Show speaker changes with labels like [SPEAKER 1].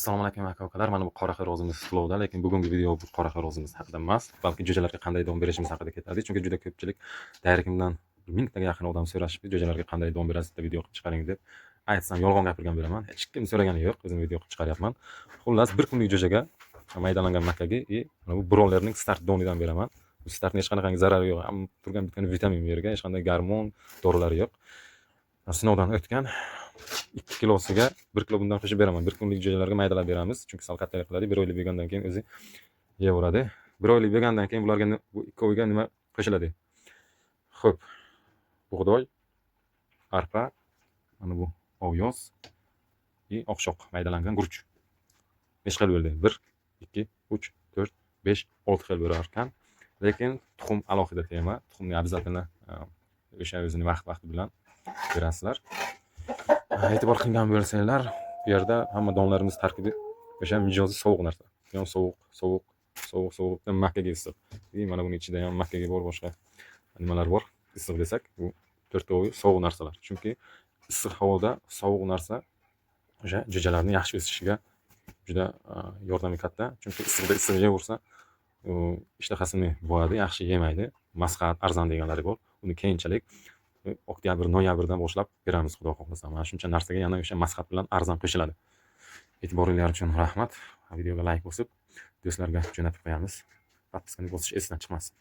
[SPEAKER 1] Assalomu alaykum aka-ukalar. Mana bu qora xo'rozimiz sinovda, lekin bugungi video bu qora xo'rozimiz haqida emas, balki jo'jalarga qanday dom berishimiz haqida ketadi. Chunki juda ko'pchilik dairikimdan 1000 taga yaqin odam so'rashibdi, jo'jalarga qanday dom berasiz deb video qilib chiqaring deb. Aytsam yolg'on gapirgan bo'laman. Hech kim so'ragani yo'q, o'zim video qilib chiqaryapman. Xullas, bir kunlik jo'jaga maydalangan makkaga mana bu brollerning start donidan beraman. Bu startning hech qanaqangi zarari yo'q. Ham turgan bitgan vitamin bergan, hech qanday gormon, dorilar yo'q. Sinovdan o'tgan 2 kilosiga 1 kilo bundan qo'shib beraman. Bir kunlik jo'jalarga maydalab beramiz. Chunki sal kattaroq qiladi. 1 oylik bo'lgandan keyin o'zi yeyaveradi. 1 oylik bo'lgandan keyin bularga bu ikkoviga nima qo'shiladi? Xo'p. Bug'doy, arpa, mana bu ovyoz va oqshoq maydalangan guruch. 5 xil bo'ldi. 1, 2, 3, 4, 5, 6 xil bo'lar ekan. Lekin tuxum alohida tema. Tuxumni обязательно o'sha o'zini vaqt bilan berasizlar. E'tibor qilgan bo'lsanglar, bu yerda hamma donlarimiz tarkibi o'sha mijozi sovuq narsa. Yon sovuq, makkaga issiq. Mana buning ichida ham makkaga bor, boshqa nimalar bor. Issiq desak, bu 4 to'g'ri sovuq narsalar. Chunki issiq havoda sovuq narsa o'sha jo'jalarning yaxshi o'sishiga juda yordami katta. Chunki issiqda issiq yeyaversa, ishtahasini bo'g'adi, yaxshi yemaydi. Masqat, arzon deganlari bor. Uni keyinchalik oktyabr, noyabrdan boshlab beramiz, xudo xohlasa. Mana shuncha narsaga yana o'sha masqat bilan arzon qo'shiladi. E'tiboringlar uchun rahmat. Videoga like bosib, do'stlarga jo'natib qo'yamiz. Podpiskani bosish esdan chiqmasin.